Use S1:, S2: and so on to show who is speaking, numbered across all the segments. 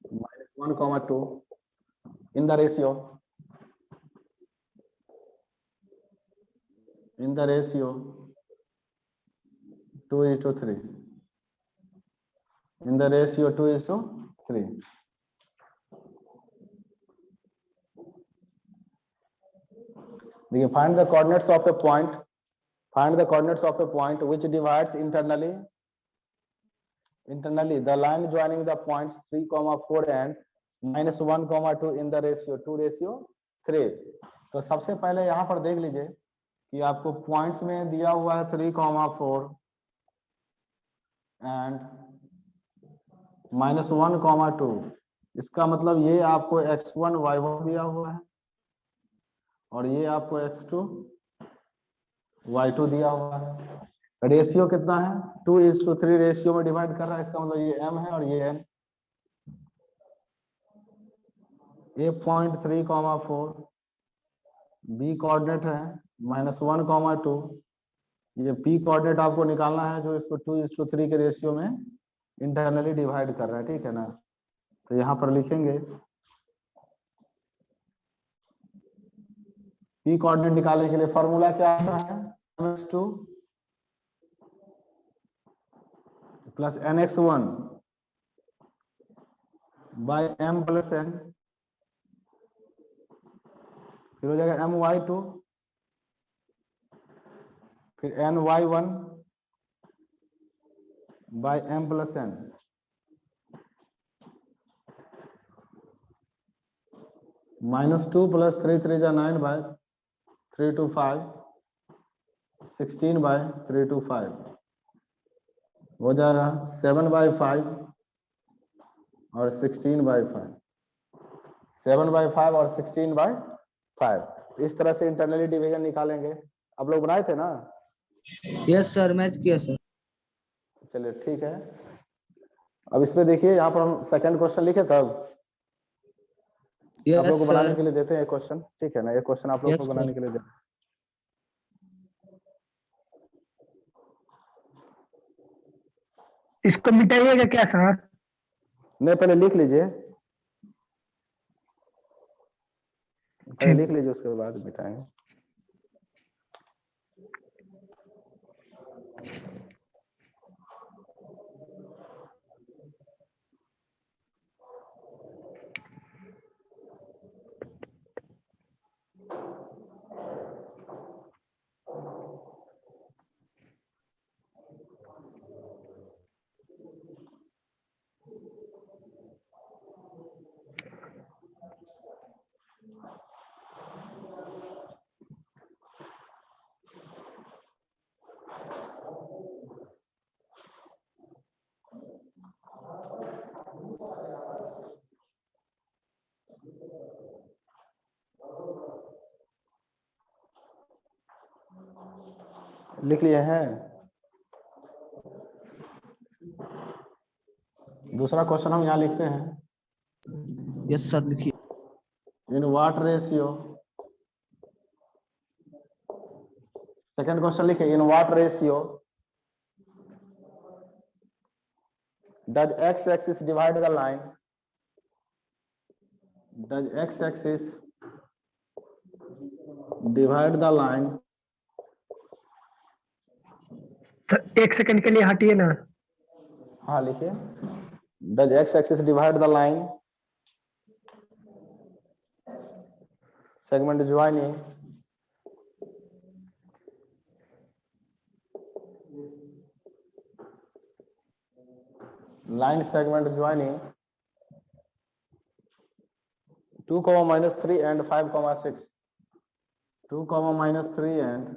S1: -1, 2 in the ratio 2:3, in the ratio 2:3. देखिए, find the coordinates of a point, which divides internally the line joining the points 3, 4 and -1, 2 in the ratio 2:3. तो सबसे पहले यहाँ पर देख लीजिए कि आपको पॉइंट्स में दिया हुआ है 3, 4 एंड -1, 2। इसका मतलब ये आपको x1, y1 दिया हुआ है और ये आपको x2, y2 दिया हुआ है। रेशियो कितना है? 2:3 रेशियो में डिवाइड कर रहा है। इसका मतलब ये m है और ये n। ये पॉइंट 3, 4 b कोऑर्डिनेट है -1, 2। ये p कोऑर्डिनेट आपको निकालना है जो इसको 2:3 के रेशियो में इंटरनली डिवाइड कर रहा है, ठीक है ना। तो यहाँ पर लिखेंगे p कोऑर्डिनेट निकालने के लिए फॉर्मूला क्या आता है? mx2 plus nx1 by m plus n, फिर हो जाएगा my2, फिर ny1 by m plus n, -2 plus 3 3 जा 9 बाय 3 to 5, 16 बाय 3 to 5 हो जाएगा 7/5 और 16/5, 7/5 और 16/5। इस तरह से इंटरनली डिवीजन निकालेंगे। आप लोग बनाए थे ना?
S2: यस सर, मैच किया सर।
S1: चलिए ठीक है। अब इसमें देखिए, यहाँ पर हम सेकंड क्वेश्चन लिखे तब आप लोग को बनाने के लिए देते हैं क्वेश्चन, ठीक है ना। ये क्वेश्चन आप लोग को बनाने के लिए देते हैं।
S3: इसको मिटाइएगा क्या सर?
S1: नहीं, पहले लिख लीजिए, पहले लिख लीजिए, उसके बाद मिटाएंगे। लिख लिए हैं? दूसरा क्वेश्चन हम यहाँ लिखते हैं।
S2: यस सर, लिखिए।
S1: In what ratio, second question लिखिए, in what ratio does x axis divide the line, does x axis divide the line.
S3: Sir एक सेकंड के लिए हटिए ना।
S1: हाँ लिखिए, does x axis divide the line segment joining line segment joining 2, -3 and 5, 6, 2, -3 and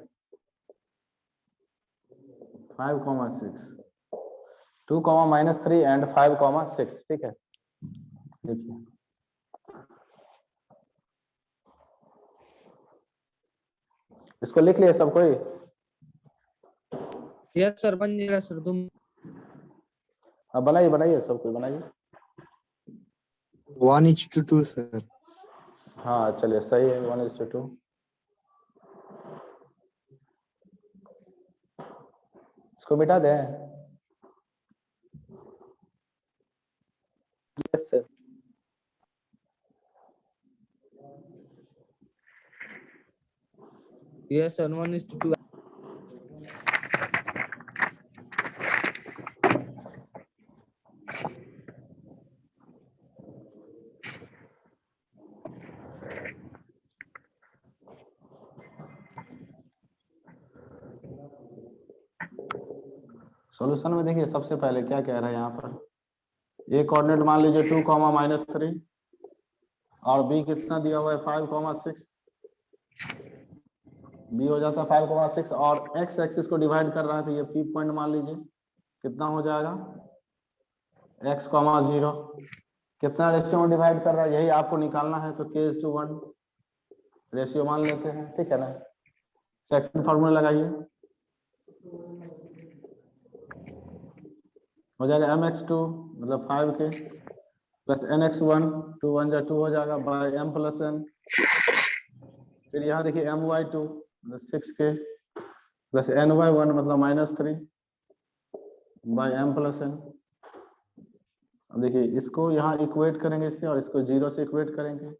S1: 5, 6, 2, -3 and 5, 6, ठीक है। देखिए इसको लिख लिया सब कोई?
S2: यस सर, बन जाएगा सर। तुम
S1: अब बनाइए, बनाइए, सब कोई बनाइए।
S4: 1:2 सर।
S1: हाँ चलिए, सही है, 1:2। इसको मिटा दें?
S2: Yes sir. Yes, sir. 1:2.
S1: Solution में देखिए सबसे पहले क्या कह रहा है यहाँ पर, ए कोऑर्डिनेट मान लीजिए 2, -3 और बी कितना दिया हुआ है 5, 6। बी हो जाता है 5, 6 और एक्स एक्सिस को डिवाइड कर रहा है तो ये पी पॉइंट मान लीजिए कितना हो जाएगा x, 0। कितना रेशियो में डिवाइड कर रहा है यही आपको निकालना है, तो k:1 रेशियो मान लेते हैं, ठीक है ना। सेक्शन फॉर्मूला लगाइए, हो जाएगा mx2 मतलब 5k प्लस nx1, 2 1 2 हो जाएगा बाय m प्लस n। फिर यहाँ देखिए my2 मतलब 6k प्लस ny1 मतलब -3 बाय m प्लस n। अब देखिए इसको यहाँ इक्वेट करेंगे इससे और इसको 0 से इक्वेट करेंगे।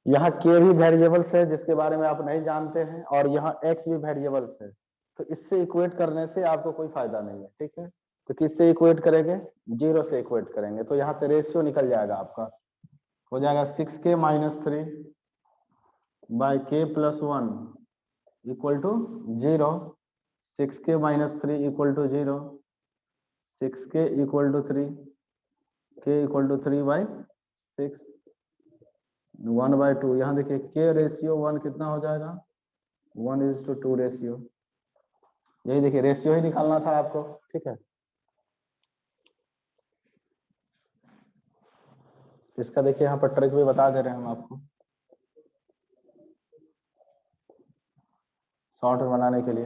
S1: यहाँ k भी वेरिएबल्स है जिसके बारे में आप नहीं जानते हैं और यहाँ x भी वेरिएबल्स है, तो इससे इक्वेट करने से आपको कोई फायदा नहीं है, ठीक है। तो किससे इक्वेट करेंगे, 0 से इक्वेट करेंगे, तो यहाँ से रेशियो निकल जाएगा आपका, हो जाएगा 6k - 3 by k + 1 equal to 0। 6k - 3 equal to 0, 6k equal to 3, k equal to 3/6, 1/2। यहाँ देखिए k रेशियो 1 कितना हो जाएगा 1:2 रेशियो। यही देखिए रेशियो ही निकालना था आपको, ठीक है। इसका देखिए यहाँ पर ट्रिक भी बता दे रहे हैं हम आपको शॉर्ट में बनाने के लिए।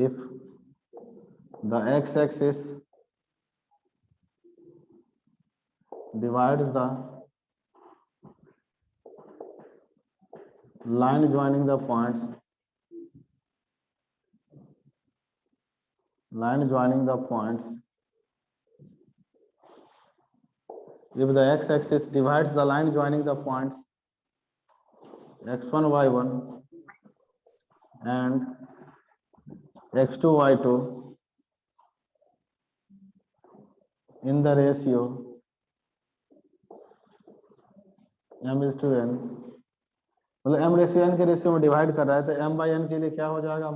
S1: If the x axis divides the line joining the points, if the x axis divides the line joining the points x1 y1 and x2 y2 in the ratio m:n, मतलब m रेशियो n के ratio में divide कर रहा है, तो m/n के लिए क्या हो जाएगा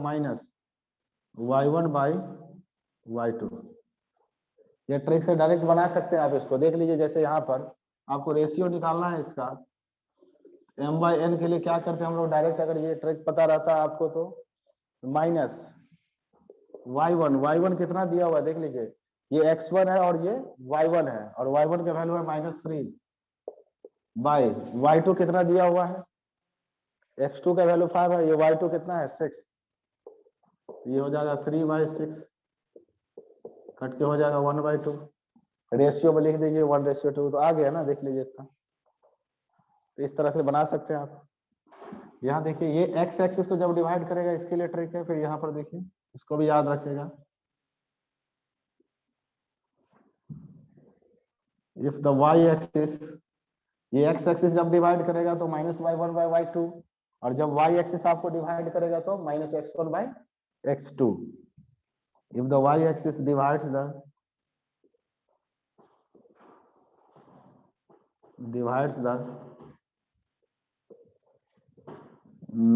S1: -y1/y2। ये ट्रिक से डायरेक्ट बना सकते हैं आप इसको, देख लीजिए। जैसे यहाँ पर आपको रेशियो निकालना है इसका, m/n के लिए क्या करते हैं हम लोग डायरेक्ट, अगर ये ट्रिक पता रहता है आपको तो -y1 कितना दिया हुआ है देख लीजिए, ये x1 है और ये y1 है और y1 का वैल्यू है -3 बाय y2 कितना दिया हुआ है, x2 का वैल्यू 5 है, ये y2 कितना है 6, ये हो जाएगा 3/6 कट के हो जाएगा 1/2। रेशियो में लिख दीजिए 1:2, तो आ गया ना, देख लीजिए इसका। तो इस तरह से बना सकते हैं आप। यहाँ देखिए ये x एक्सिस को जब डिवाइड करेगा इसके लिए ट्रिक है, फिर यहाँ पर देखिए इसको भी याद रखिएगा। इफ द y एक्सिस, ये x एक्सिस जब डिवाइड करेगा तो -y1/y2 और जब y एक्सिस आपको डिवाइड करेगा तो -x1/x2। If the y axis divides the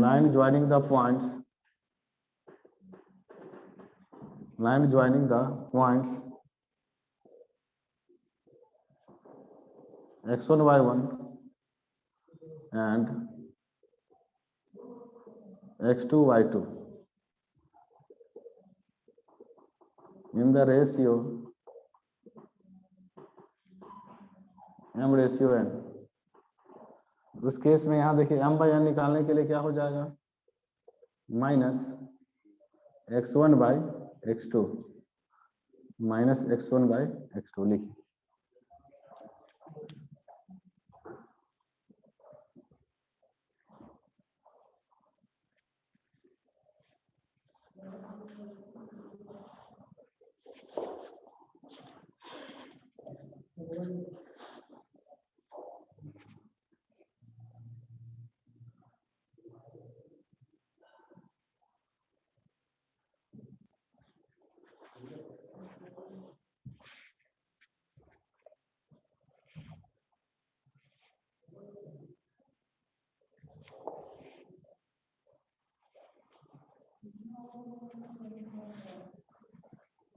S1: line joining the points x1 y1 and x2 y2 in the ratio m:n, उस केस में यहाँ देखिए m/n निकालने के लिए क्या हो जाएगा -x1/x2 लिखिए।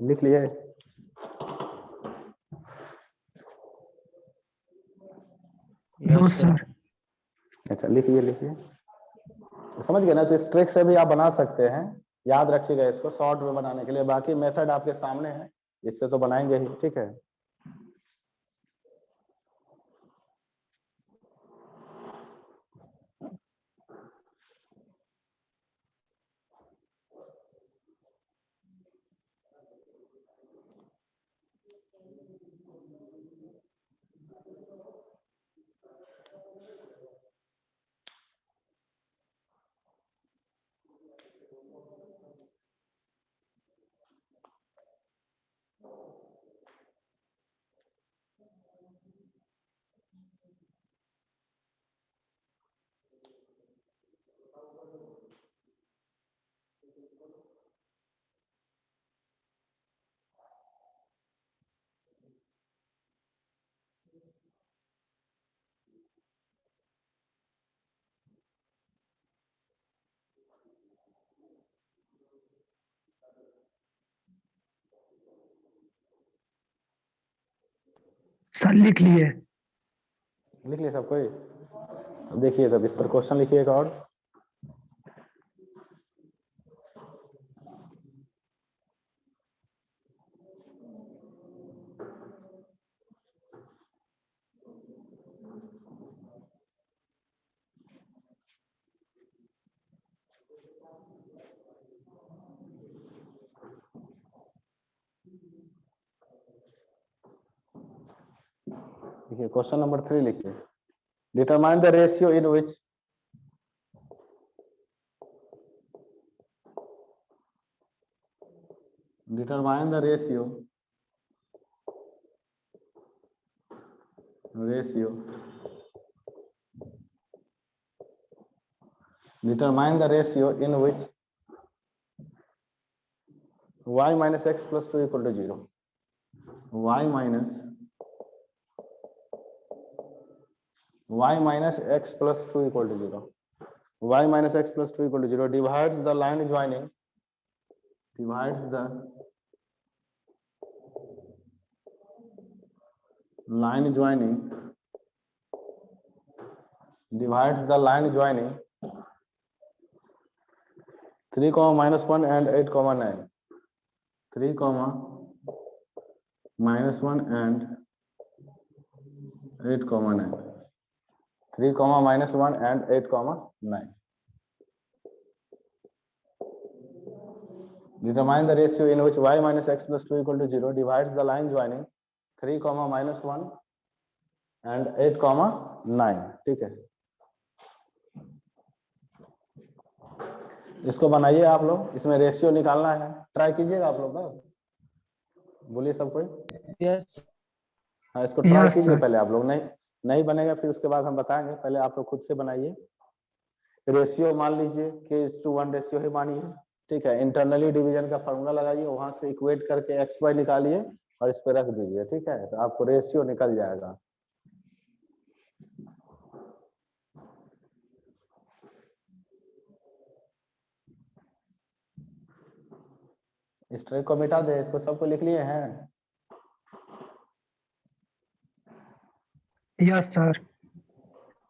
S1: लिख लिए?
S3: No
S2: yes sir.
S3: सर।
S1: अच्छा लिखिए लिखिए, समझ गए ना? तो इस ट्रिक से भी आप बना सकते हैं, याद रखिएगा इसको शॉर्ट में बनाने के लिए। बाकी मेथड आपके सामने है, इससे तो बनाएंगे ही, ठीक है।
S3: सर लिख लिए।
S1: लिख लिए सब कोई? अब देखिए तब इस पर क्वेश्चन लिखिएगा। और देखिए क्वेश्चन नंबर 3 लिखिए। Determine the ratio in which determine the ratio determine the ratio in which y minus x plus 2 equal to 0, y minus x plus 2 equal to 0, y minus x plus 2 equal to 0 divides the line joining divides the line joining 3 comma minus 1 and 8 comma 9, 3 comma minus 1 and 8 comma 9, 3 comma minus 1 and 8 comma 9. Determine the ratio in which y minus x plus 2 equal to 0 divides the line joining 3 comma minus 1 and 8 comma 9. ठीक है, इसको बनाइए आप लोग, इसमें ratio निकालना है, try कीजिएगा आप लोग ना, बोलिए सब कोई।
S2: यस
S1: हाँ इसको ट्राई
S3: Yes,
S1: कीजिए
S3: sir.
S1: पहले आप लोग, नहीं बनेगा फिर उसके बाद हम बताएंगे, पहले आप लोग खुद से बनाइए। रेशियो मान लीजिए k:1 रेशियो ही मानिए, ठीक है। इंटरनली डिवीजन का फॉर्मूला लगाइए, वहां से इक्वेट करके एक्स वाई निकालिए और इस पे रख दीजिए, ठीक है, तो आपको रेशियो निकल जाएगा। इस ट्रिक को मिटा दे, इसको सबको लिख लिए हैं?
S3: Yes, sir.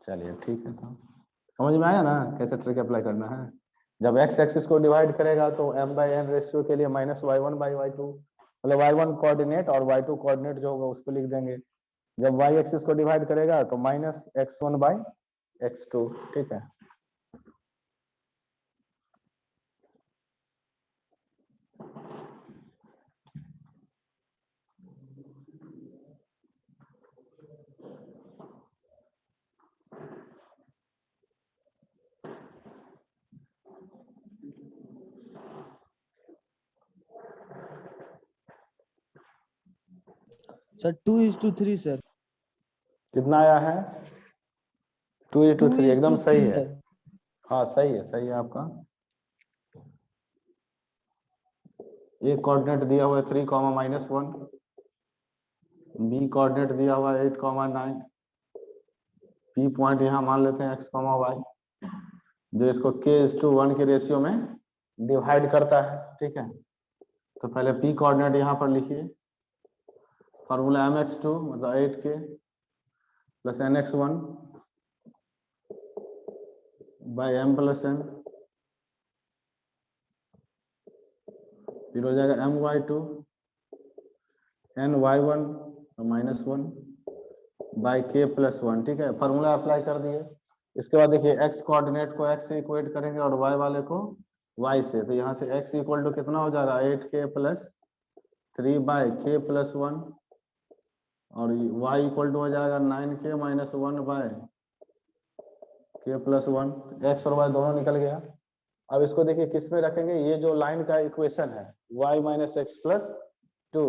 S1: चलिए ठीक है, तो समझ में आया ना कैसे ट्रिक अप्लाई करना है। जब एक्स एक्सिस को डिवाइड करेगा तो m/n रेशियो के लिए -y1/y2, मतलब y1 कोऑर्डिनेट और y2 कोऑर्डिनेट जो होगा उसको लिख देंगे। जब y एक्सिस को डिवाइड करेगा तो -x1/x2, ठीक है।
S2: Sir 2:3 sir.
S1: कितना आया है? 2:3, एकदम सही
S2: 2:3
S1: है।
S2: सर।
S1: हाँ सही है आपका। एक कोऑर्डिनेट दिया हुआ है 3 कॉमा -1, बी कोऑर्डिनेट दिया हुआ है 8 कॉमा 9, पी पॉइंट यहाँ मान लेते हैं x कॉमा y, जो इसको k:1 के रेशियो में डिवाइड करता है, ठीक है। तो पहले p कोऑर्डिनेट यहाँ पर लिखिए, फॉर्मूला mx2 मतलब 8k plus nx1 by m plus n, फिर हो जाएगा my2 ny1 minus 1 by k plus 1। ठीक है, फॉर्मूला अप्लाई कर दिए। इसके बाद देखिए x कोऑर्डिनेट को x से इक्वेट करेंगे और y वाले को y से, तो यहाँ से x इक्वल टू कितना हो जाएगा 8k plus 3 by k plus 1 और y इक्वल टू हो जाएगा 9k minus 1 by k plus 1। x और y दोनों निकल गया। अब इसको देखिए किस में रखेंगे, ये जो लाइन का इक्वेशन है y माइनस एक्स प्लस 2,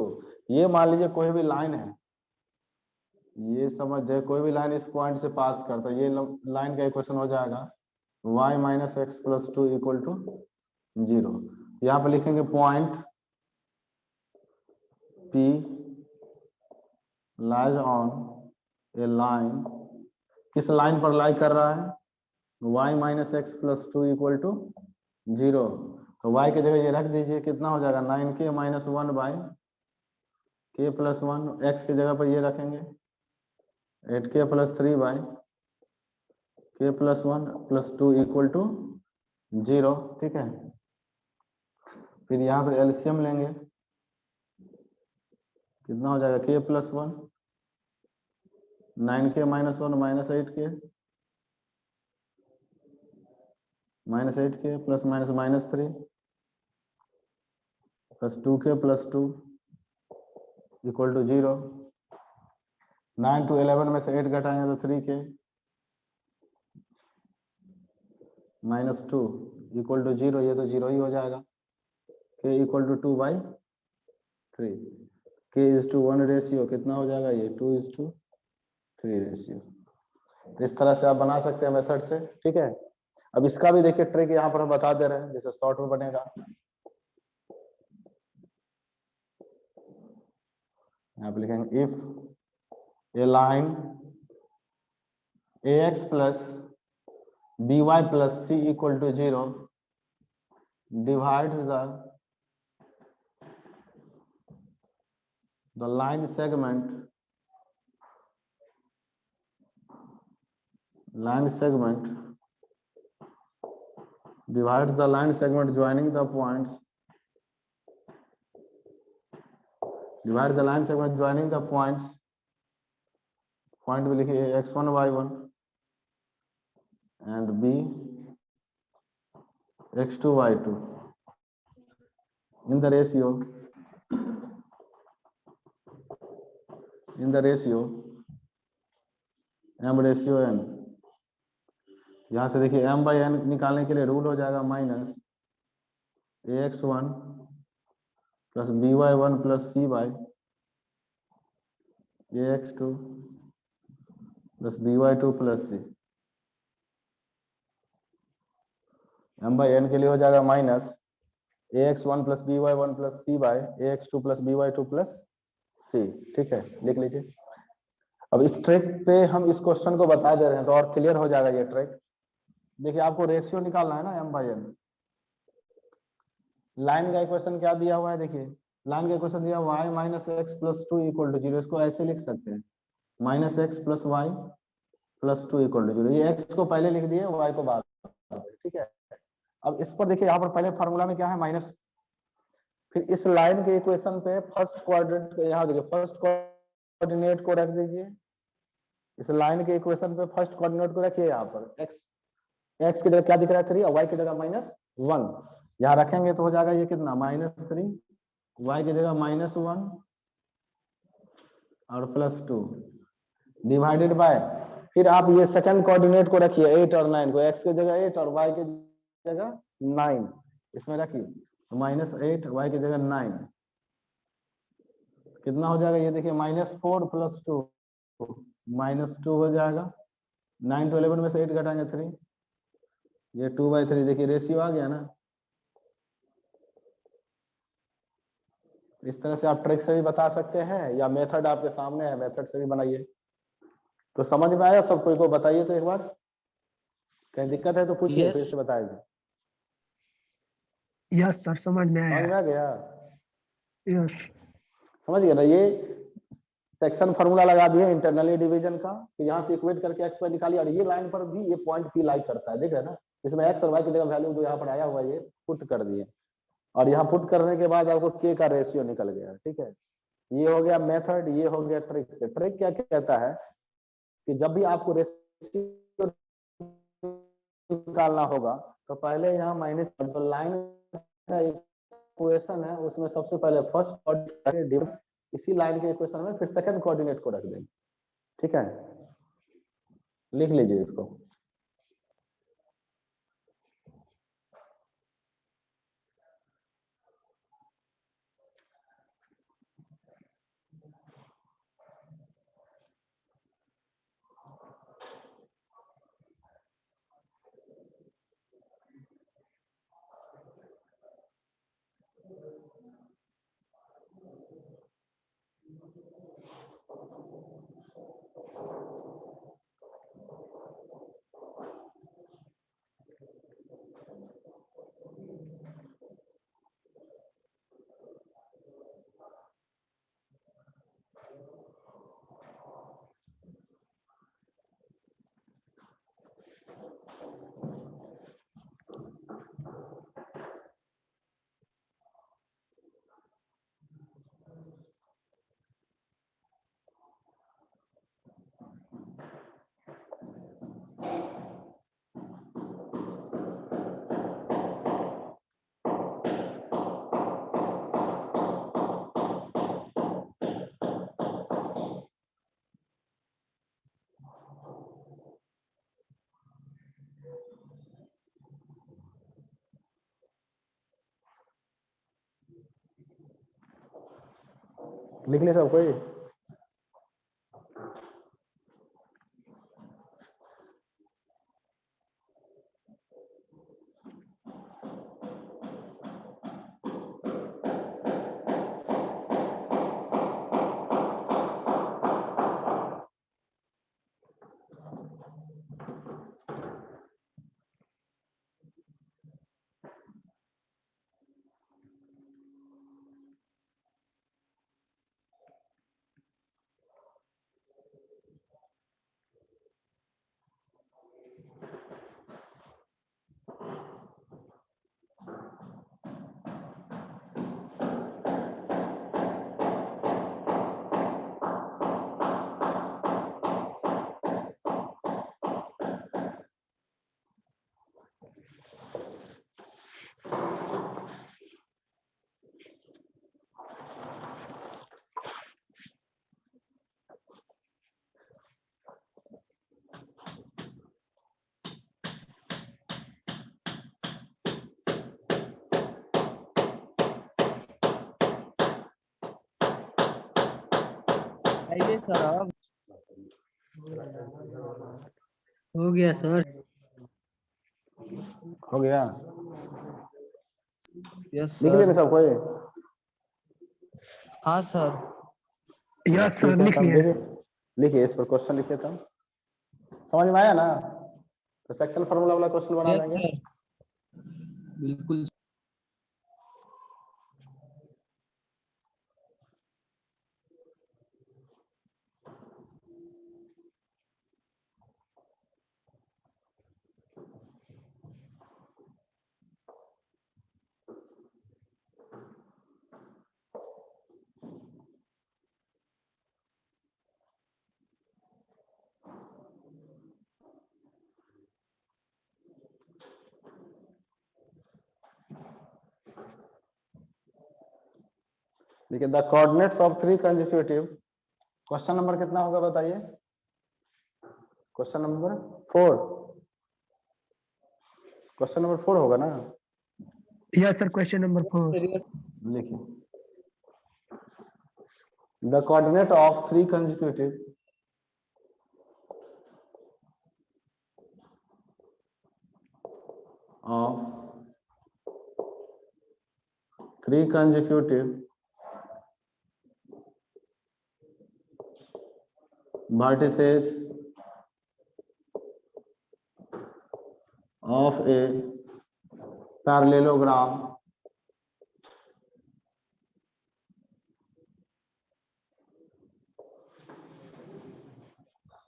S1: ये मान लीजिए कोई भी लाइन है, ये समझ जाए कोई भी लाइन इस पॉइंट से पास करता है, ये लाइन का इक्वेशन हो जाएगा y minus x plus 2 equal to 0। यहाँ पर लिखेंगे point P lies on a line, किस लाइन पर लाई कर रहा है, y minus x plus 2 equal to 0। तो y की जगह ये रख दीजिए, कितना हो जाएगा 9k minus 1 by k plus 1, x की जगह पर ये रखेंगे 8k plus 3 by k plus 1 plus 2 equal to 0। ठीक है, फिर यहाँ पर एलसीएम लेंगे, कितना हो जाएगा k plus 1 9k minus 1 minus 8k plus minus minus 3 plus 2k plus 2 equal to 0। 9 to 11 में से 8 घटाएंगे तो 3k माइनस 2 इक्वल टू 0, ये तो 0 ही हो जाएगा। k equal to 2 by 3, k is to 1 ratio कितना हो जाएगा, ये 2 इज टू 3 रेशियो। इस तरह से आप बना सकते हैं मेथड से। ठीक है, अब इसका भी देखिए ट्रिक यहाँ पर हम बता दे रहे हैं, जैसे शॉर्ट में बनेगा। यहाँ पे लिखेंगे if a line ax plus by plus c equal to 0 divides the line segment divides the line segment joining the points, divide the line segment joining the points, point भी लिखिए x1 y1 and b x2 y2 in the ratio m ratio n। यहाँ से देखिए m by n निकालने के लिए rule हो जाएगा minus ax1 plus by1 plus c by ax2 plus by2 plus c। m by n के लिए हो जाएगा minus ax1 plus by1 plus c by ax2 plus by2 plus c। ठीक है, लिख लीजिए। अब इस ट्रिक पे हम इस क्वेश्चन को बता दे रहे हैं तो और क्लियर हो जाएगा ये ट्रिक। देखिए आपको रेशियो निकालना है ना m बाई n। लाइन का इक्वेशन क्या दिया हुआ है, देखिए लाइन का इक्वेशन दिया y minus x plus 2 equal to 0, इसको ऐसे लिख सकते हैं minus x plus y plus 2 equal to 0। ये x को पहले लिख दिए, y को बाद में। ठीक है, अब इस पर देखिए यहाँ पर पहले फार्मूला में क्या है माइनस, फिर इस लाइन के इक्वेशन पे फर्स्ट क्वाड्रेंट को यहाँ देखिए फर्स्ट कोऑर्डिनेट को रख दीजिए, इस लाइन के इक्वेशन पे फर्स्ट कोऑर्डिनेट को रखिए, यहाँ पर x की जगह क्या दिख रहा है 3 और y की जगह माइनस 1, यहाँ रखेंगे तो हो जाएगा ये कितना माइनस 3, y की जगह माइनस 1 और प्लस 2 डिवाइडेड बाय, फिर आप ये सेकंड कोऑर्डिनेट को रखिए 8 और 9 को, x की जगह 8 और y की जगह 9 इसमें रखिए, तो माइनस 8 y की जगह 9 कितना हो जाएगा, ये देखिए माइनस 4 प्लस 2 माइनस 2 हो जाएगा। 9 to 11 में से 8 घटाएंगे 3, ये 2/3। देखिए रेशियो आ गया ना। इस तरह से आप ट्रिक से भी बता सकते हैं या मेथड आपके सामने है, मेथड से भी बनाइए। तो समझ में आया सब कोई को बताइए तो एक बार, कहीं दिक्कत है तो पूछिए,
S2: Yes.
S1: फिर से बताइए।
S3: यस सर, समझ में
S1: समझ
S3: आया।
S1: में आ गया।
S3: यस
S1: समझ गए ना? ये सेक्शन फार्मूला लगा दिए इंटरनली डिवीजन का कि यहाँ से इक्वेट करके एक्स वाई निकालिए, और ये लाइन पर भी ये पॉइंट पी लाइक करता है, देख रहे हैं ना? इसमें एक्स और वाई की जगह वैल्यू जो यहाँ पर आया हुआ है ये पुट कर दिए, और यहाँ पुट करने के बाद आपको के का रेशियो निकल गया। ठीक है, ये हो गया मेथड, ये हो गया ट्रिक। से ट्रिक क्या कहता है कि जब भी आपको रेशियो निकालना होगा तो पहले यहाँ माइनस, तो लाइन का इक्वेशन है उसमें सबसे पहले फर्स्ट कोऑर्डिनेट इसी लाइन के इक्वेशन में, फिर सेकंड कोऑर्डिनेट को रख देंगे। ठीक है, लिख लीजिए इसको। लिख ले सब कोई?
S2: आइए सर अब हो गया सर।
S1: हो गया?
S2: यस
S1: लिख
S2: सर।
S1: लेते सब कोई?
S2: हाँ सर।
S3: यस
S1: ठीक
S3: सर
S1: है,
S3: लिख
S1: तब
S3: लिए।
S1: देखिए, लिखिए इस पर क्वेश्चन लिखिए। तब समझ में आया ना? तो सेक्शन फार्मूला वाला क्वेश्चन बना
S2: यस
S1: लेंगे।
S2: सर बिल्कुल।
S1: देखिए, the coordinates of three consecutive, question number कितना होगा बताइए? क्वेश्चन नंबर 4, क्वेश्चन नंबर 4 होगा ना?
S3: Yes sir question number 4।
S2: Sir yes.
S1: लिखिए, the coordinate of three consecutive vertices of a parallelogram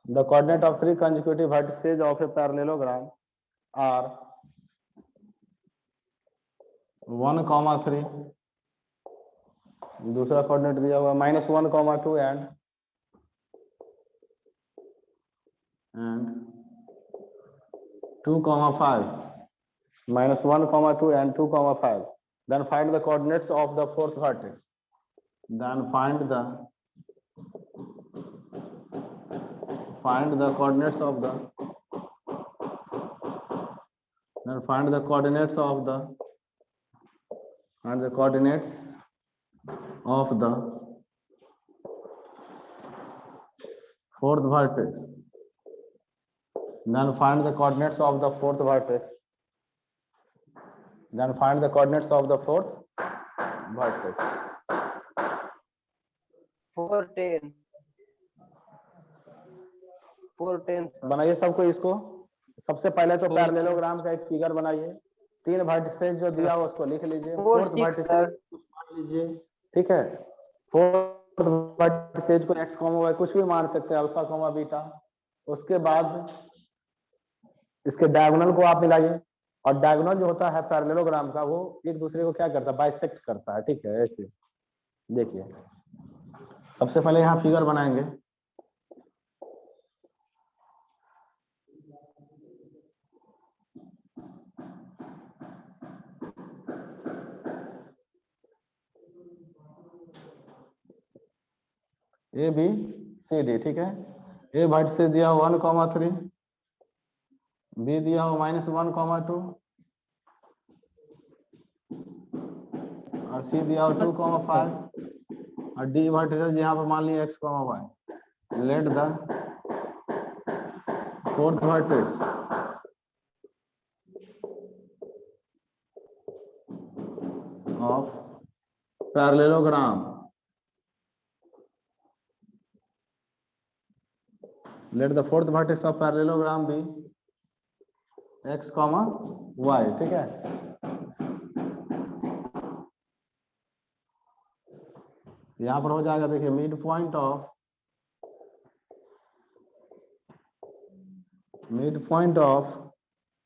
S1: The coordinate of three consecutive vertices of a parallelogram are 1, 3, दूसरा coordinate दिया हुआ -1, 2 and 2, 5. -1, 2 and 2, 5. Then find the coordinates of the fourth vertex. Then find the coordinates of the fourth vertex. Then find the coordinates of the fourth vertex. Then find the coordinates of the fourth vertex.
S2: 4, 10. 4, 10.
S1: बनाइए सबको इसको। सबसे पहले तो
S2: 4,
S1: parallelogram का एक figure बनाइए। 3 vertices जो दिया हुआ उसको लिख लीजिए।
S2: 4,
S1: फोर्थ
S2: 6
S1: वर्टिसेज
S2: सर।
S1: मान लीजिए, ठीक है। फोर्थ वर्टिसेज को x, y कुछ भी मान सकते हैं, अल्फा, बीटा। उसके बाद इसके डायगोनल को आप मिलाइए, और डायगोनल जो होता है पैरेललोग्राम का वो एक दूसरे को क्या करता है, बाइसेक्ट करता है, ठीक है। ऐसे देखिए, सबसे पहले यहाँ फिगर बनाएंगे। ए बी सी डी, ठीक है। ए वर्टिसेज दिया 1, 3, बी दिया हो -1, 2 और सी दिया हो 2, 5 और डी वर्टिसेज यहाँ पर मान लिया x, y। Let the fourth vertex of parallelogram let the fourth vertex of parallelogram be x, y, ठीक है। यहां पर हो जाएगा, देखिए, mid point of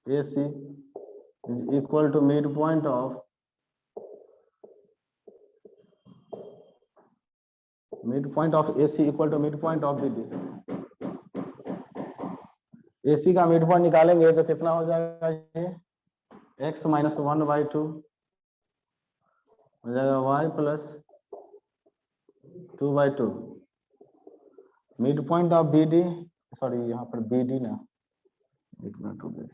S1: AC is equal to mid point of AC equal to mid point of BD। AC का mid point निकालेंगे तो कितना हो जाएगा, ये x - 1/2 हो जाएगा y + 2/2। Mid point of BD, sorry यहाँ पर BD ना, एक मिनट हो गया।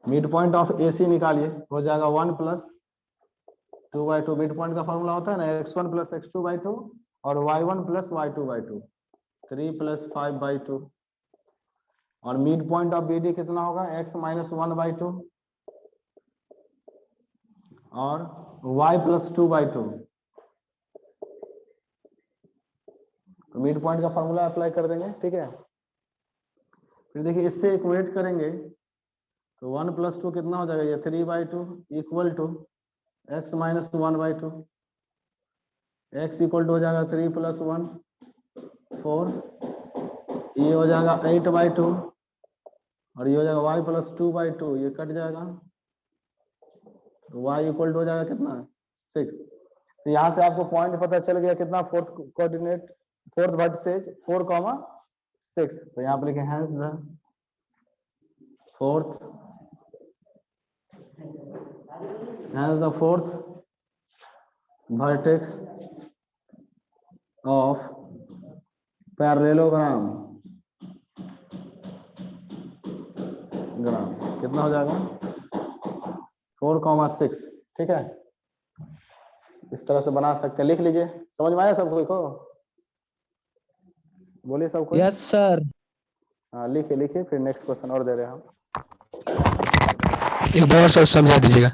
S1: मिड पॉइंट ऑफ AC निकालिए, हो जाएगा 1 + 2/2। मिड पॉइंट का फॉर्मूला होता है ना, x1 + x2/2 और y1 + y2/2, 3 + 5/2। और मिड पॉइंट ऑफ BD कितना होगा, x - 1/2 और y + 2/2। तो मिड पॉइंट का फॉर्मूला अप्लाई कर देंगे, ठीक है। फिर देखिए, इससे इक्वेट करेंगे तो 1 + 2 कितना हो जाएगा, ये 3/2 equal to x - 1/2। x equal to हो जाएगा 3 + 1 4, ये हो जाएगा 8/2 और ये हो जाएगा y + 2/2, ये कट जाएगा तो y इक्वल टू हो जाएगा कितना, 6। तो यहाँ से आपको पॉइंट पता चल गया कितना, फोर्थ कोऑर्डिनेट, फोर्थ वर्टिसेज 4, 6। तो यहाँ पर लिखे हैंस the fourth vertex of parallelogram कितना हो जाएगा, 4, 6, ठीक है। इस तरह से बना सकते हैं, लिख लीजिए। समझ में आया सब कोई को, बोलिए सब कोई।
S2: Yes sir.
S1: हाँ, लिखिए फिर नेक्स्ट क्वेश्चन और दे रहे हैं हम।
S3: एक बार सर समझा दीजिएगा।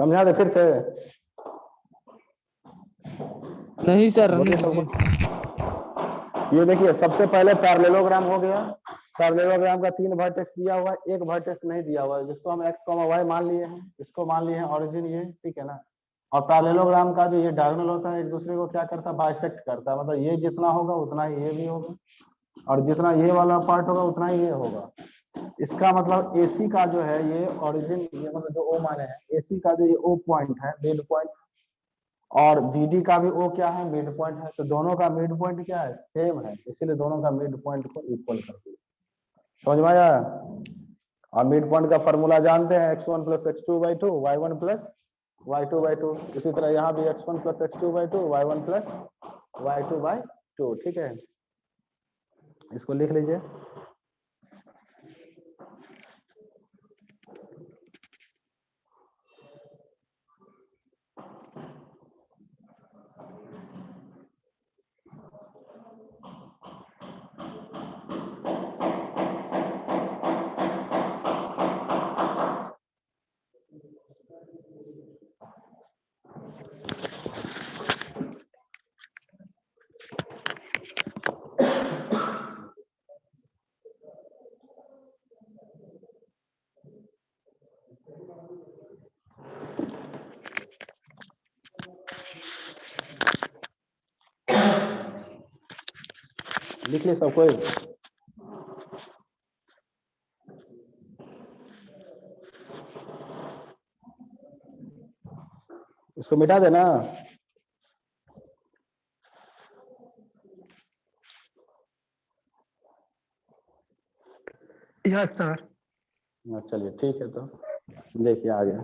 S1: समझा दे फिर से।
S2: नहीं सर रहने
S1: बोलिए
S2: दीजिए।
S1: सबको। ये देखिए सबसे पहले पैरेललोग्राम हो गया। पैरेललोग्राम का 3 वर्टेक्स दिया हुआ है, 1 वर्टेक्स नहीं दिया हुआ है, जिसको हम x, y मान लिए हैं, इसको मान लिए हैं ओरिजिन ये, ठीक है ना। और पैरेललोग्राम का जो ये डायगोनल होता है एक दूसरे को क्या करता है, बाइसेक्ट करता है, मतलब ये जितना होगा उतना ही ये भी होगा, और जितना ये वाला पार्ट होगा उतना ही ये होगा। इसका मतलब AC का जो है ये ओरिजिन, ये मतलब जो O माने है, AC का जो ये O पॉइंट है, मिड पॉइंट, और BD का भी O क्या है, मिड पॉइंट है, तो दोनों का मिड पॉइंट क्या है, सेम है, इसीलिए दोनों का मिड पॉइंट को इक्वल कर दिया। समझ में आया। और मिड पॉइंट का फॉर्मूला जानते हैं, x1 + x2/2 y1 + y2/2। इसी तरह यहाँ भी x1 + x2/2 y1 + y2/2, ठीक है। इसको लिख लीजिए। लिख ली सब कोई। इसको मिटा देना।
S3: Yes sir.
S1: चलिए ठीक है, तो देखिए आ गया।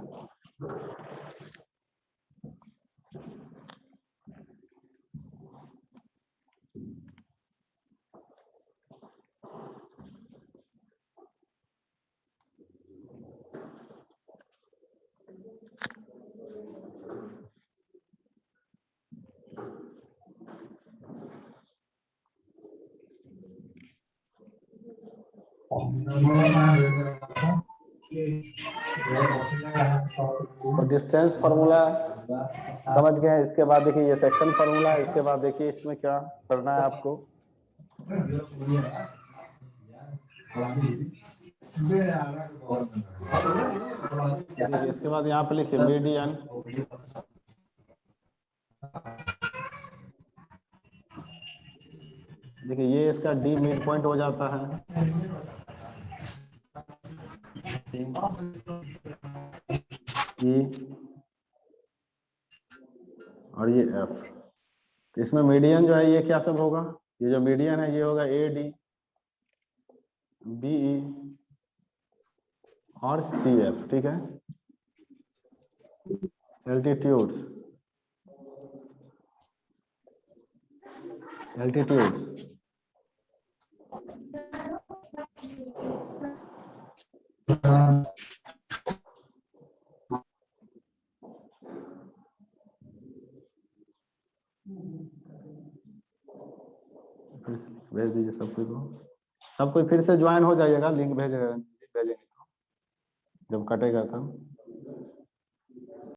S1: तो डिस्टेंस फार्मूला समझ गए हैं। इसके बाद देखिए ये सेक्शन फार्मूला है। इसके बाद देखिए इसमें क्या करना है आपको। देखिए इसके बाद यहाँ पे लिखिए मीडियन। देखिए ये इसका D मिड पॉइंट हो जाता है, E और ये F। इसमें मीडियन जो है ये क्या सब होगा, ये जो मीडियन है ये होगा AD, BE और CF, ठीक है। एल्टीट्यूड, भेज दीजिए सब कोई को। सब कोई फिर से ज्वाइन हो जाइएगा, लिंक भेजेंगे तो जब कटेगा तब।